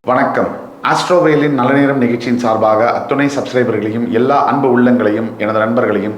வணக்கம். ஆஸ்ட்ரோவேலின் நல்ல நேரம் நிகழ்ச்சியின் சார்பாக அத்துணை சப்ஸ்கிரைபர்களையும் எல்லா அன்பு உள்ளங்களையும் எனது நண்பர்களையும்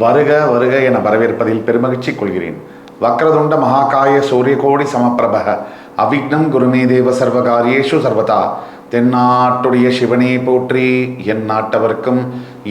வருக வருக என வரவேற்பதில் பெருமகிழ்ச்சி கொள்கிறேன். வக்ரதுண்ட மகாகாய சூரியகோடி சமப்பிரபக அவிக்னம் குருமே தேவ சர்வகாரியேஷு சர்வதா. தென்னாட்டுடைய சிவனே போற்றி, என் நாட்டவர்க்கும்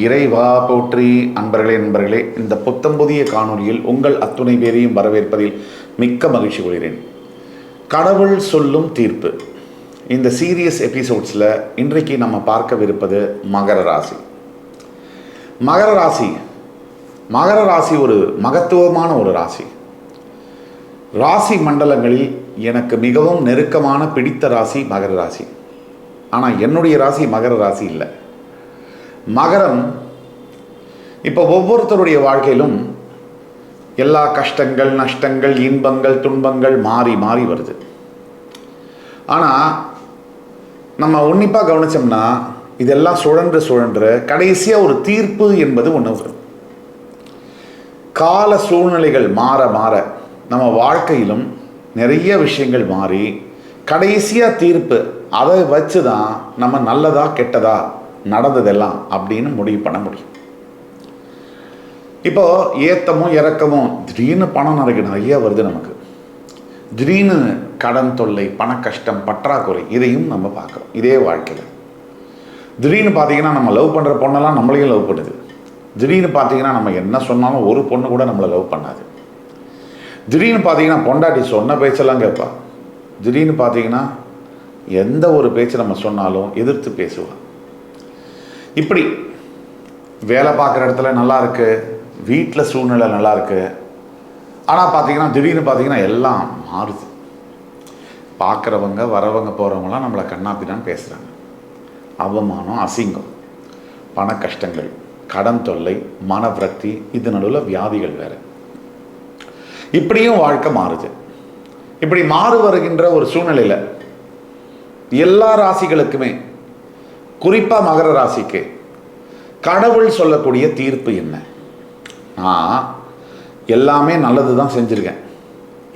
இறைவா போற்றி. நண்பர்களே, இந்த புத்தம்புதிய காணொலியில் உங்கள் அத்துணை பேரையும் வரவேற்பதில் மிக்க மகிழ்ச்சி கொள்கிறேன். கடவுள் சொல்லும் தீர்ப்பு இந்த சீரியஸ் எபிசோட்ஸில் இன்றைக்கு நம்ம பார்க்கவிருப்பது மகர ராசி. மகர ராசி ஒரு மகத்துவமான ஒரு ராசி. ராசி மண்டலங்களில் எனக்கு மிகவும் நெருக்கமான பிடித்த ராசி மகர ராசி. ஆனால் என்னுடைய ராசி மகர ராசி இல்லை. மகரம் இப்போ ஒவ்வொருத்தருடைய வாழ்க்கையிலும் எல்லா கஷ்டங்கள், நஷ்டங்கள், இன்பங்கள், துன்பங்கள் மாறி மாறி வருது. ஆனால் நம்ம உன்னிப்பாக கவனித்தோம்னா இதெல்லாம் சுழன்று கடைசியாக ஒரு தீர்ப்பு என்பது ஒன்று வரும். கால சூழ்நிலைகள் மாற மாற நம்ம வாழ்க்கையிலும் நிறைய விஷயங்கள் மாறி கடைசியாக தீர்ப்பு, அதை வச்சு தான் நம்ம நல்லதா கெட்டதா நடந்ததெல்லாம் அப்படின்னு முடிவு பண்ண முடியும். இப்போ ஏத்தமும் இறக்கமும், திடீர்னு பணம் நிறைய வருது, நமக்கு திடீர்னு கடன் தொல்லை, பண கஷ்டம், பற்றாக்குறை, இதையும் நம்ம பார்க்குறோம். இதே வாழ்க்கையில் திடீர்னு பார்த்தீங்கன்னா நம்ம லவ் பண்ணுற பொண்ணெல்லாம் நம்மளையும் லவ் பண்ணுது. திடீர்னு பார்த்தீங்கன்னா நம்ம என்ன சொன்னாலும் ஒரு பொண்ணு கூட நம்மளை லவ் பண்ணாது. திடீர்னு பார்த்தீங்கன்னா பொண்டாட்டி சொன்ன பேச்செல்லாம் கேட்பா. திடீர்னு பார்த்தீங்கன்னா எந்த ஒரு பேச்சு நம்ம சொன்னாலும் எதிர்த்து பேசுவாள். இப்படி வேலை பார்க்குற இடத்துல நல்லா இருக்கு, வீட்டில் சூழ்நிலை நல்லா இருக்கு. ஆனால் பார்த்தீங்கன்னா திடீர்னு பார்த்தீங்கன்னா எல்லாம் மாறுது. பார்க்குறவங்க வரவங்க போகிறவங்களாம் நம்மளை கண்ணாப்பினான்னு பேசுகிறாங்க. அவமானம், அசிங்கம், பண கஷ்டங்கள், கடன் தொல்லை, மன விரக்தி, இது நடுவில் வியாதிகள் வேறு. இப்படியும் வாழ்க்கை மாறுது. இப்படி மாறு வருகின்ற ஒரு சூழ்நிலையில் எல்லா ராசிகளுக்குமே, குறிப்பாக மகர ராசிக்கு கடவுள் சொல்லக்கூடிய தீர்ப்பு என்ன? நான் எல்லாமே நல்லது தான் செஞ்சுருக்கேன்,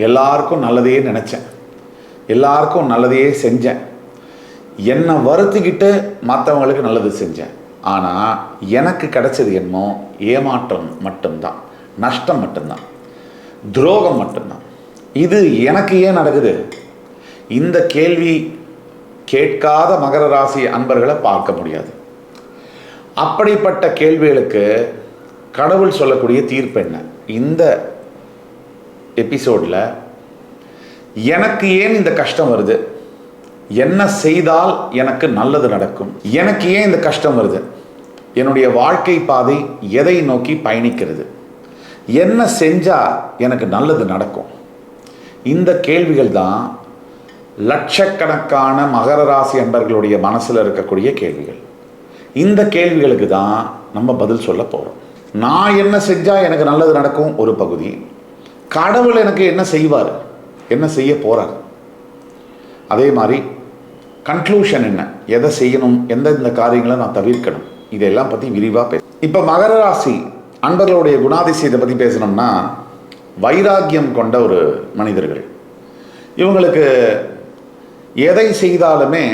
எல்லாருக்கும் நல்லதையே நினச்சேன், எல்லாருக்கும் நல்லதையே செஞ்சேன், என்னை வருத்திக்கிட்டு மற்றவங்களுக்கு நல்லது செஞ்சேன். ஆனால் எனக்கு கிடைச்சது என்னமோ ஏமாற்றம் மட்டும்தான், நஷ்டம் மட்டும்தான், துரோகம் மட்டும்தான். இது எனக்கு ஏன் நடக்குது? இந்த கேள்வி கேட்காத மகர ராசி அன்பர்களை பார்க்க முடியாது. அப்படிப்பட்ட கேள்விகளுக்கு கடவுள் சொல்லக்கூடிய தீர்ப்பு என்ன? இந்த எபிசோடில் எனக்கு ஏன் இந்த கஷ்டம் வருது, என்ன செய்தால் எனக்கு நல்லது நடக்கும், எனக்கு ஏன் இந்த கஷ்டம் வருது, என்னுடைய வாழ்க்கை பாதை எதை நோக்கி பயணிக்கிறது, என்ன செஞ்சால் எனக்கு நல்லது நடக்கும், இந்த கேள்விகள் தான் லட்சக்கணக்கான மகர ராசி அன்பர்களுடைய மனசில் இருக்கக்கூடிய கேள்விகள். இந்த கேள்விகளுக்கு தான் நம்ம பதில் சொல்ல போகிறோம். நான் என்ன செஞ்சால் எனக்கு நல்லது நடக்கும் ஒரு பகுதி, கடவுள் எனக்கு என்ன செய்வார், என்ன செய்ய போகிறார், அதே மாதிரி கன்க்ளூஷன் என்ன, எதை செய்யணும், எந்தெந்த காரியங்களை நான் தவிர்க்கணும், இதெல்லாம் பற்றி விரிவாக பேச. இப்போ மகர ராசி அன்பர்களுடைய குணாதிசயத்தை பற்றி பேசணும்னா, வைராக்கியம் கொண்ட ஒரு மனிதர்கள். இவங்களுக்கு எதை செய்தாலுமே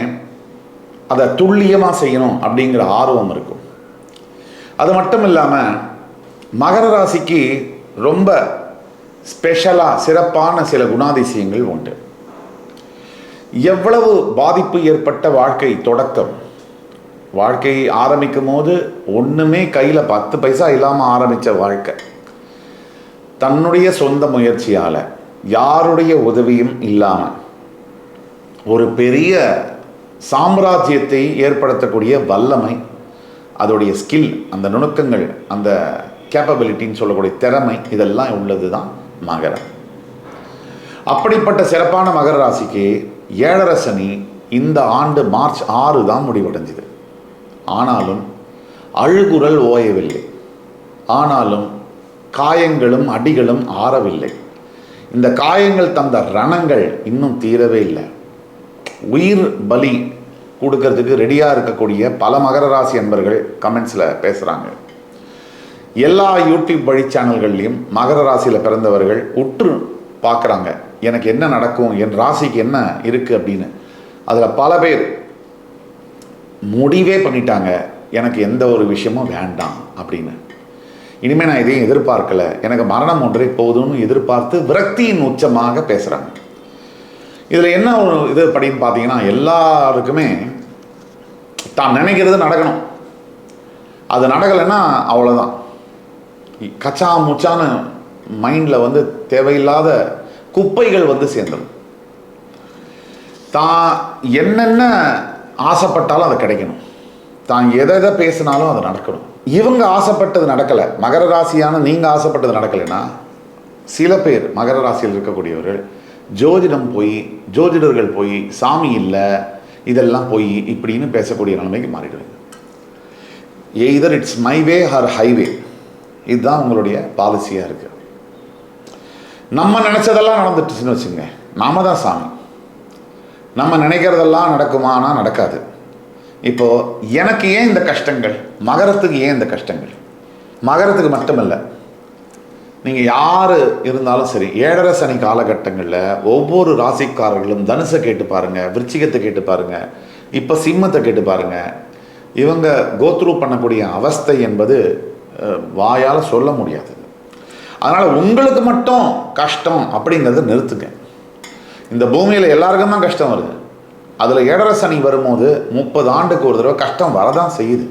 அதை துல்லியமாக செய்யணும் அப்படிங்கிற ஆர்வம் இருக்கும். அது மட்டும் இல்லாமல் மகர ராசிக்கு ரொம்ப ஸ்பெஷலாக சிறப்பான சில குணாதிசயங்கள் உண்டு. எவ்வளவு பாதிப்பு ஏற்பட்ட வாழ்க்கை தொடக்கம், வாழ்க்கை ஆரம்பிக்கும் போது ஒன்றுமே கையில் 10 பைசா இல்லாமல் ஆரம்பித்த வாழ்க்கை, தன்னுடைய சொந்த முயற்சியால் யாருடைய உதவியும் இல்லாமல் ஒரு பெரிய சாம்ராஜ்யத்தை ஏற்படுத்தக்கூடிய வல்லமை, அதோடைய ஸ்கில், அந்த நுணுக்கங்கள், அந்த கேப்பபிலிட்டின்னு சொல்லக்கூடிய திறமை, இதெல்லாம் உள்ளது தான் மகரம். அப்படிப்பட்ட சிறப்பான மகர ராசிக்கு 7.5 சனி இந்த ஆண்டு மார்ச் 6 தான் முடிவடைஞ்சுது. ஆனாலும் அழுகுரல் ஓயவில்லை, ஆனாலும் காயங்களும் அடிகளும் ஆறவில்லை. இந்த காயங்கள் தந்த ரணங்கள் இன்னும் தீரவே இல்லை. உயிர் பலி கொடுக்கறதுக்கு ரெடியாக இருக்கக்கூடிய பல மகர ராசி அன்பர்கள் கமெண்ட்ஸில் பேசுகிறாங்க. எல்லா யூடியூப் வழி சேனல்கள்லையும் மகர ராசியில் பிறந்தவர்கள் உற்று பார்க்குறாங்க, எனக்கு என்ன நடக்கும், என் ராசிக்கு என்ன இருக்குது அப்படின்னு. அதில் பல பேர் முடிவே பண்ணிட்டாங்க, எனக்கு எந்த ஒரு விஷயமும் வேண்டாம் அப்படின்னு. இனிமேல் நான் இதையும் எதிர்பார்க்கலை, எனக்கு மரணம் ஒன்றே போதும்னு எதிர்பார்த்து விரக்தியின் உச்சமாக பேசுகிறாங்க. இதில் என்ன ஒரு இது அப்படின்னு பார்த்தீங்கன்னா, எல்லாருக்குமே தான் நினைக்கிறது நடக்கணும். அது நடக்கலைன்னா அவ்வளோதான். கச்சா முச்சான மைண்டில் வந்து தேவையில்லாத குப்பைகள் வந்து சேர்ந்துடும். தான் என்னென்ன ஆசைப்பட்டாலும் அது கிடைக்கணும், தான் எதை எதை பேசினாலும் அது நடக்கணும். இவங்க ஆசைப்பட்டது நடக்கலை, மகர ராசியான நீங்கள் ஆசைப்பட்டது நடக்கலைன்னா, சில பேர் மகர ராசியில் இருக்கக்கூடியவர்கள் ஜோதிடர்கள் போய் சாமி இல்லை இதெல்லாம் போய் இப்படின்னு பேசக்கூடிய நிலைமைக்கு மாறிடுவீங்க. Either it's my way or highway, இதுதான் உங்களுடைய பாலிசியாக இருக்குது. நம்ம நினச்சதெல்லாம் நடந்துட்டுச்சுன்னு வச்சுங்க, நாம தான் சாமி. நம்ம நினைக்கிறதெல்லாம் நடக்குமானா நடக்காது. இப்போது எனக்கு ஏன் இந்த கஷ்டங்கள், மகரத்துக்கு ஏன் இந்த கஷ்டங்கள்? மகரத்துக்கு மட்டுமல்ல, நீங்கள் யார் இருந்தாலும் சரி, 7.5 சனி காலகட்டங்களில் ஒவ்வொரு ராசிக்காரர்களும் தனுசை கேட்டு பாருங்கள், விருச்சிகத்தை கேட்டு பாருங்கள், இப்போ சிம்மத்தை கேட்டு பாருங்கள். இவங்க கோத்ரூ பண்ணக்கூடிய அவஸ்தை என்பது வாயால் சொல்ல முடியாது. அதனால் உங்களுக்கு மட்டும் கஷ்டம் அப்படிங்கிறத நிறுத்துங்க. இந்த பூமியில் எல்லாருக்கும் தான் கஷ்டம் வருது. அதில் 7.5 சனி வரும்போது 30 ஆண்டுக்கு ஒரு தடவை கஷ்டம் வரதான் செய்யுது.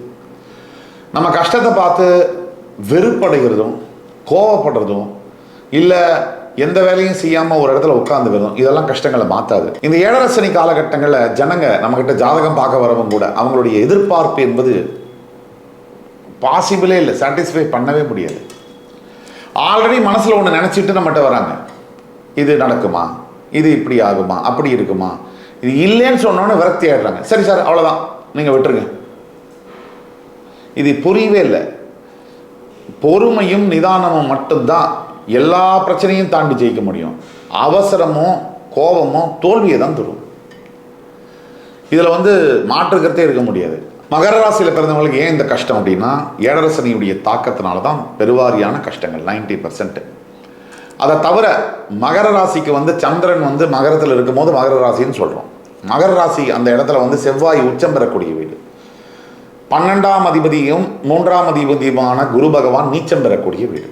நம்ம கஷ்டத்தை பார்த்து வெறுப்படைகிறதும் கோவப்படுறதும் இல்லை எந்த வேலையும் செய்யாமல் ஒரு இடத்துல உட்காந்துக்கிறதும் இதெல்லாம் கஷ்டங்களை மாற்றாது. இந்த 7.5 சனி காலகட்டங்களில் ஜனங்க நம்மக்கிட்ட ஜாதகம் பார்க்க வரவும் கூட அவங்களுடைய எதிர்பார்ப்பு என்பது பாசிபிளே இல்லை, சாட்டிஸ்ஃபை பண்ணவே முடியாது. ஆல்ரெடி மனசில் ஒன்று நினச்சிட்டு நம்மகிட்ட வராங்க, இது நடக்குமா, இது இப்படி ஆகுமா, அப்படி இருக்குமா, இது இல்லைன்னு சொன்னோன்னு விரக்தி ஆகிடுறாங்க. சரி சார் அவ்வளோதான், நீங்கள் விட்டுருங்க. இது புரியவே இல்லை. பொறுமையும் நிதானமும் மட்டும்தான் எல்லா பிரச்சனையும் தாண்டி ஜெயிக்க முடியும். அவசரமோ கோபமோ தோல்வியை தான் தரும். இதில் வந்து மாற்றுக்கிறதே இருக்க முடியாது. மகர ராசியில் பிறந்தவங்களுக்கு ஏன் இந்த கஷ்டம் அப்படின்னா, 7.5 சனியுடைய தாக்கத்தினால தான் பெருவாரியான கஷ்டங்கள் 90%. அதை தவிர மகர ராசிக்கு வந்து சந்திரன் வந்து மகரத்தில் இருக்கும்போது மகர ராசின்னு சொல்கிறோம். மகர ராசி அந்த இடத்துல வந்து செவ்வாய் உச்சம் பெறக்கூடிய வீடு. 12ஆம் அதிபதியும் 3ஆம் அதிபதியுமான குரு பகவான் நீச்சம் பெறக்கூடிய வீடு.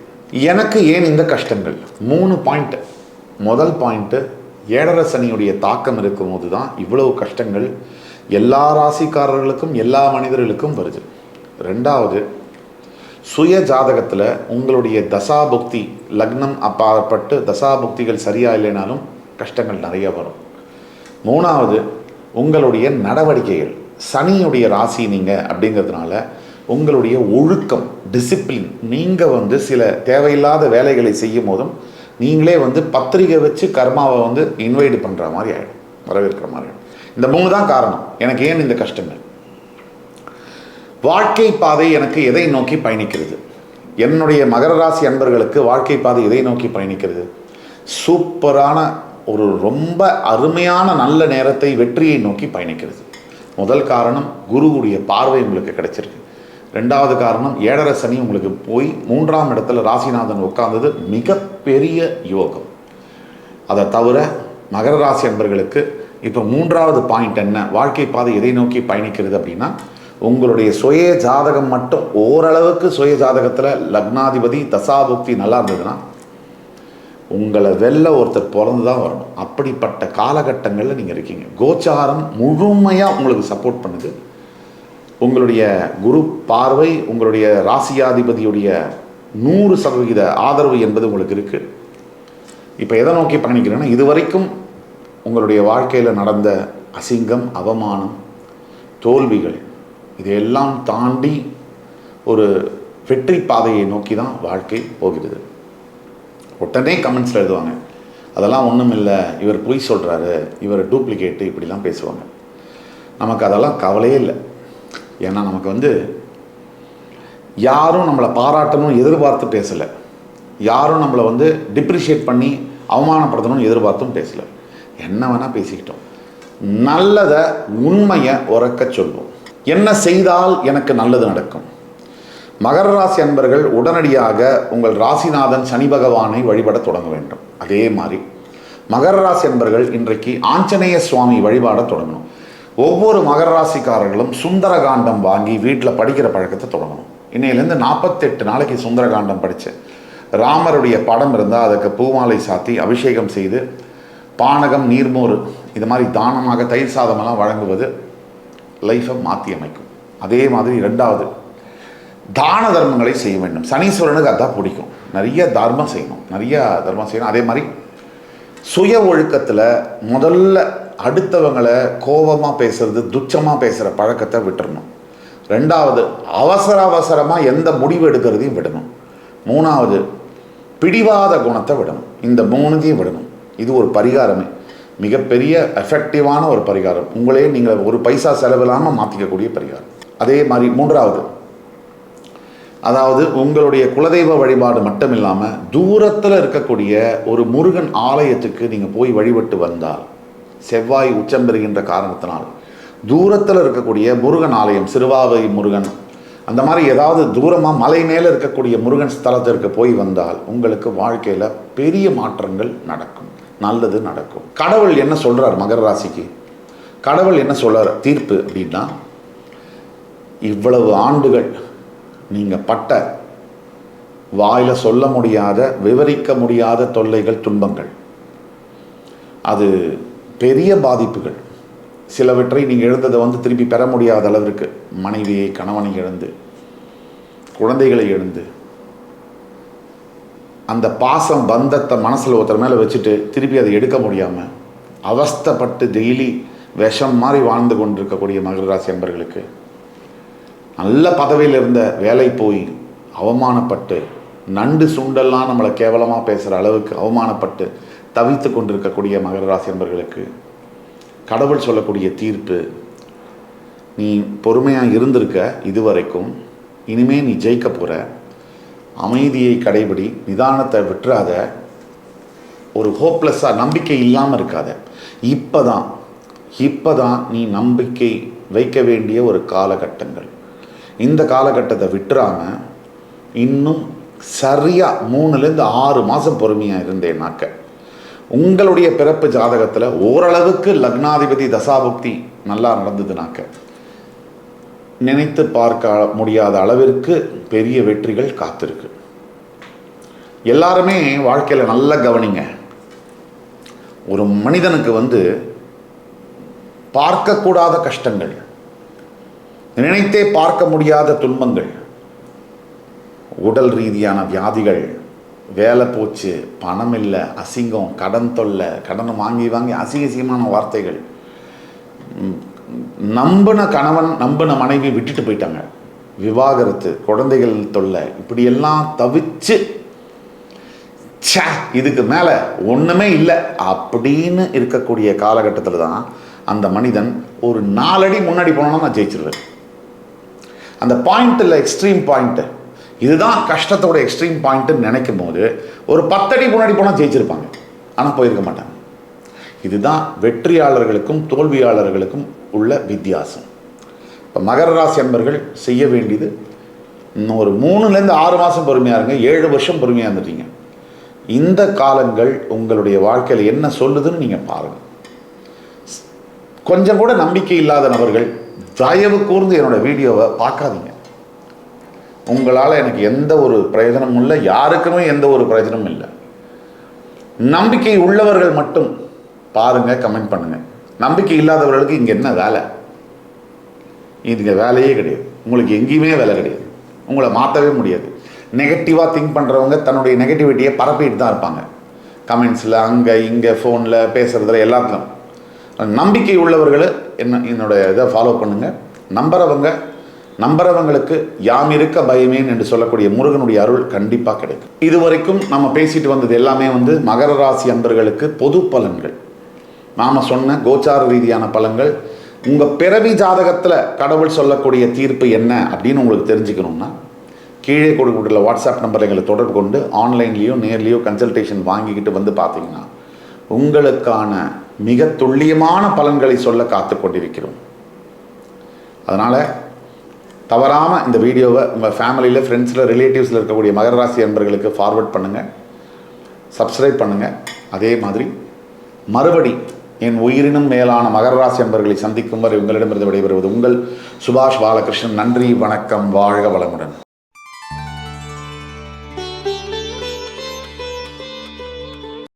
எனக்கு ஏன் இந்த கஷ்டங்கள்? 3 பாயிண்ட். முதல் பாயிண்ட்டு, 7.5 சனியுடைய தாக்கம் இருக்கும்போது தான் இவ்வளவு கஷ்டங்கள் எல்லா ராசிக்காரர்களுக்கும் எல்லா மனிதர்களுக்கும் வருது. 2வது, சுய ஜாதகத்தில் உங்களுடைய தசாபுக்தி லக்னம் அப்பாற்பட்டு தசாபுக்திகள் சரியா இல்லைனாலும் கஷ்டங்கள் நிறைய வரும். 3வது, உங்களுடைய நடவடிக்கைகள். சனியுடைய ராசி நீங்கள் அப்படிங்கிறதுனால உங்களுடைய ஒழுக்கம், டிசிப்ளின், நீங்கள் வந்து சில தேவையில்லாத வேலைகளை செய்யும் போதும் நீங்களே வந்து பத்திரிகை வச்சு கர்மாவை வந்து இன்வைட் பண்ணுற மாதிரி ஆகிடும், வரவேற்கிற மாதிரி ஆகிடும். இந்த 3 தான் காரணம் எனக்கு ஏன் இந்த கஷ்டங்கள். வாழ்க்கை பாதை எனக்கு எதை நோக்கி பயணிக்கிறது? என்னுடைய மகர ராசி அன்பர்களுக்கு வாழ்க்கை பாதை எதை நோக்கி பயணிக்கிறது? சூப்பரான ஒரு ரொம்ப அருமையான நல்ல நேரத்தை, வெற்றியை நோக்கி பயணிக்கிறது. முதல் காரணம், குருவுடைய பார்வை உங்களுக்கு கிடைச்சிருக்கு. 2வது காரணம், 7.5 சனி உங்களுக்கு போய் 3ஆம் இடத்துல ராசிநாதன் உட்கார்ந்தது மிகப்பெரிய யோகம். அதை தவிர மகர ராசி அன்பர்களுக்கு இப்போ 3வது பாயிண்ட் என்ன, வாழ்க்கை பாதை எதை நோக்கி பயணிக்கிறது அப்படின்னா, உங்களுடைய சுய ஜாதகம் மட்டும் ஓரளவுக்கு சுய ஜாதகத்தில் லக்னாதிபதி தசாபுக்தி நல்லா இருந்ததுன்னா உங்களை வெல்ல ஒருத்தர் பிறந்து தான் வரணும். அப்படிப்பட்ட காலகட்டங்களில் நீங்கள் இருக்கீங்க. கோச்சாரம் முழுமையாக உங்களுக்கு சப்போர்ட் பண்ணுது. உங்களுடைய குரு பார்வை, உங்களுடைய ராசியாதிபதியுடைய 100% ஆதரவு என்பது உங்களுக்கு இருக்குது. இப்போ எதை நோக்கி பயணிக்கிறேன்னா, இதுவரைக்கும் உங்களுடைய வாழ்க்கையில் நடந்த அசிங்கம், அவமானம், தோல்விகள் இதையெல்லாம் தாண்டி ஒரு வெற்றி பாதையை நோக்கி தான் வாழ்க்கை போகிறது. உடனே கமெண்ட்ஸில் எழுதுவாங்க, அதெல்லாம் ஒன்றும் இல்லை, இவர் பொய் சொல்கிறாரு, இவர் டூப்ளிகேட்டு, இப்படிலாம் பேசுவாங்க. நமக்கு அதெல்லாம் கவலையே இல்லை. ஏன்னா நமக்கு வந்து யாரும் நம்மளை பாராட்டணும்னு எதிர்பார்த்து பேசலை, யாரும் நம்மளை வந்து டிப்ரிஷியேட் பண்ணி அவமானப்படுத்தணும்னு எதிர்பார்த்தும் பேசலை. என்ன வேணால் பேசிக்கிட்டோம். நல்லதை உண்மையை உறக்க சொல்வோம். என்ன செய்தால் எனக்கு நல்லது நடக்கும்? மகர ராசி அன்பர்கள் உடனடியாக உங்கள் ராசிநாதன் சனி பகவானை வழிபட தொடங்க வேண்டும். அதே மாதிரி மகர ராசி அன்பர்கள் இன்றைக்கு ஆஞ்சநேய சுவாமி வழிபாட தொடங்கணும். ஒவ்வொரு மகர ராசிக்காரர்களும் சுந்தரகாண்டம் வாங்கி வீட்டில் படிக்கிற பழக்கத்தை தொடங்கணும். இன்னையிலேருந்து 48 நாளைக்கு சுந்தரகாண்டம் படித்து ராமருடைய படம் இருந்தால் அதுக்கு பூமாலை சாத்தி அபிஷேகம் செய்து பானகம் நீர்மோர் இது மாதிரி தானமாக தயிர் சாதமெல்லாம் வழங்குவது லைஃப்பை மாற்றி அமைக்கும். அதே மாதிரி 2வது தான தர்மங்களை செய்ய வேண்டும். சனீஸ்வரனுக்கு அதான் பிடிக்கும். நிறைய தர்மம் செய்யணும். அதே மாதிரி சுய ஒழுக்கத்தில் முதல்ல அடுத்தவங்களை கோபமாக பேசுறது, துச்சமாக பேசுகிற பழக்கத்தை விட்டுறணும். 2வது அவசரமாக எந்த முடிவு எடுக்கிறதையும் விடணும். 3வது பிடிவாத குணத்தை விடணும். இந்த 3ஐயும் விடணும். இது ஒரு பரிகாரமே, மிகப்பெரிய எஃபெக்டிவான ஒரு பரிகாரம். உங்களே நீங்கள் ஒரு பைசா செலவில்லாமல் மாற்றிக்கக்கூடிய பரிகாரம். அதே மாதிரி 3வது, அதாவது உங்களுடைய குலதெய்வ வழிபாடு மட்டும் இல்லாமல் தூரத்தில் இருக்கக்கூடிய ஒரு முருகன் ஆலயத்துக்கு நீங்கள் போய் வழிபட்டு வந்தால், செவ்வாய் உச்சம் பெறுகின்ற காரணத்தினால் தூரத்தில் இருக்கக்கூடிய முருகன் ஆலயம், சிறுவாவை முருகன், அந்த மாதிரி ஏதாவது தூரமாக மலை மேலே இருக்கக்கூடிய முருகன் ஸ்தலத்திற்கு போய் வந்தால் உங்களுக்கு வாழ்க்கையில் பெரிய மாற்றங்கள் நடக்கும், நல்லது நடக்கும். கடவுள் என்ன சொல்கிறார் மகர ராசிக்கு? கடவுள் என்ன சொல்கிறார் தீர்ப்பு அப்படின்னா, இவ்வளவு ஆண்டுகள் நீங்கள் பட்ட வாயில் சொல்ல முடியாத, விவரிக்க முடியாத தொல்லைகள், துன்பங்கள், அது பெரிய பாதிப்புகள். சிலவற்றை நீங்கள் இழந்ததை திருப்பி பெற முடியாத அளவிற்கு, மனைவியை கணவனை இழந்து, குழந்தைகளை இழந்து, அந்த பாசம் பந்தத்தை மனசில் ஒருத்தர் மேலே வச்சுட்டு திருப்பி அதை எடுக்க முடியாமல் அவஸ்தைப்பட்டு டெய்லி விஷம் மாதிரி வாழ்ந்து கொண்டிருக்கக்கூடிய மகர ராசி அன்பர்களுக்கு, நல்ல பதவியில் இருந்த வேலை போய் அவமானப்பட்டு, நண்டு சுண்டெல்லாம் நம்மளை கேவலமாக பேசுகிற அளவுக்கு அவமானப்பட்டு தவித்து கொண்டிருக்கக்கூடிய மகர ராசி அன்பர்களுக்கு கடவுள் சொல்லக்கூடிய தீர்ப்பு, நீ பொறுமையாக இருந்திருக்க இதுவரைக்கும், இனிமேல் நீ ஜெயிக்க போகிற, அமைதியை கடைபிடி, நிதானத்தை விட்டுறாத, ஒரு ஹோப்லெஸ்ஸாக நம்பிக்கை இல்லாமல் இருக்காத. இப்போ தான் நீ நம்பிக்கை வைக்க வேண்டிய ஒரு காலகட்டங்கள். இந்த காலகட்டத்தை விட்டுறாமல் இன்னும் சரியாக 3லேருந்து 6 மாதம் பொறுமையாக இருந்தேனாக்க உங்களுடைய பிறப்பு ஜாதகத்தில் ஓரளவுக்கு லக்னாதிபதி தசாபுக்தி நல்லா நடந்ததுனாக்க நினைத்து பார்க்க முடியாத அளவிற்கு பெரிய வெற்றிகள் காத்திருக்கு. எல்லாருமே வாழ்க்கையில் நல்லா கவனிங்க. ஒரு மனிதனுக்கு பார்க்கக்கூடாத கஷ்டங்கள், நினைத்தே பார்க்க முடியாத துன்பங்கள், உடல் ரீதியான வியாதிகள், வேலை போச்சு, பணம் இல்லை, அசிங்கம், கடன் தொல்லை, கடனை வாங்கி அசிங்கமான வார்த்தைகள், நம்பின கணவன் நம்பின மனைவி விட்டுட்டு போயிட்டாங்க, விவாகரத்து, குழந்தைகள் தொல்லை, இப்படியெல்லாம் தவிச்சு இதுக்கு மேலே ஒன்றுமே இல்லை அப்படின்னு இருக்கக்கூடிய காலகட்டத்தில் தான் அந்த மனிதன் ஒரு 4 அடி முன்னாடி போனோன்னா நான் ஜெயிச்சிருவேன். அந்த பாயிண்ட் இல்லை, எக்ஸ்ட்ரீம் பாயிண்ட்டு, இதுதான் கஷ்டத்தோட எக்ஸ்ட்ரீம் பாயிண்ட்டுன்னு நினைக்கும் போது ஒரு 10 அடி முன்னாடி போனால் ஜெயிச்சிருப்பாங்க, ஆனால் போயிருக்க மாட்டாங்க. இதுதான் வெற்றியாளர்களுக்கும் தோல்வியாளர்களுக்கும் உள்ள வித்தியாசம். இப்போ மகர ராசி அன்பர்கள் செய்ய வேண்டியது, இன்னும் ஒரு 3லேருந்து 6 மாதம் பொறுமையாக இருங்க, 7 வருஷம் பொறுமையாக இருந்துட்டீங்க. இந்த காலங்கள் உங்களுடைய வாழ்க்கையில் என்ன சொல்லுதுன்னு நீங்கள் பாருங்கள். கொஞ்சம் கூட நம்பிக்கை இல்லாத நபர்கள் தயவு கூர்ந்து என்னோட வீடியோவை பார்க்காதீங்க. உங்களால் எனக்கு எந்த ஒரு பிரயோஜனமும் இல்லை, யாருக்குமே எந்த ஒரு பிரயோஜனமும் இல்லை. நம்பிக்கை உள்ளவர்கள் மட்டும் பாருங்கள், கமெண்ட் பண்ணுங்கள். நம்பிக்கை இல்லாதவர்களுக்கு இங்கே என்ன வேலை? இதுங்க வேலையே கிடையாது. உங்களுக்கு எங்கேயுமே வேலை கிடையாது. உங்களை மாற்றவே முடியாது. நெகட்டிவாக திங்க் பண்ணுறவங்க தன்னுடைய நெகட்டிவிட்டியை பரப்பிட்டு தான் இருப்பாங்க, கமெண்ட்ஸில், அங்கே இங்கே, ஃபோனில் பேசுகிறதுல, எல்லாத்துலையும். நம்பிக்கை உள்ளவர்கள் என்னுடைய இதை ஃபாலோ பண்ணுங்கள். நம்புறவங்களுக்கு யாம் இருக்க பயமேன் என்று சொல்லக்கூடிய முருகனுடைய அருள் கண்டிப்பாக கிடைக்கும். இதுவரைக்கும் நம்ம பேசிட்டு வந்தது எல்லாமே மகர ராசி அன்பர்களுக்கு பொது பலன்கள். நாம் சொன்ன கோச்சார ரீதியான பலன்கள். உங்கள் பிறவி ஜாதகத்தில் கடவுள் சொல்லக்கூடிய தீர்ப்பு என்ன அப்படின்னு உங்களுக்கு தெரிஞ்சுக்கணும்னா கீழே கொடுக்கப்பட்டுள்ள வாட்ஸ்அப் நம்பரில் எங்களை தொடர்பு கொண்டு ஆன்லைன்லேயோ நேர்லேயோ கன்சல்டேஷன் வாங்கிக்கிட்டு பார்த்தீங்கன்னா உங்களுக்கான மிக துல்லியமான பலன்களை சொல்ல காத்து கொண்டிருக்கிறோம். அதனால் தவறாமல் இந்த வீடியோவை உங்கள் ஃபேமிலியில், ஃப்ரெண்ட்ஸில், ரிலேட்டிவ்ஸில் இருக்கக்கூடிய மகர ராசி அன்பர்களுக்கு ஃபார்வர்ட் பண்ணுங்கள், சப்ஸ்கிரைப் பண்ணுங்கள். அதே மாதிரி மறுபடி என் உயிரினும் மேலான மகர ராசி அன்பர்களை சந்திக்கும் வரை உங்களிடமிருந்து விடைபெறுவது உங்கள் சுபாஷ் பாலகிருஷ்ணன். நன்றி, வணக்கம், வாழ்க வளமுடன்.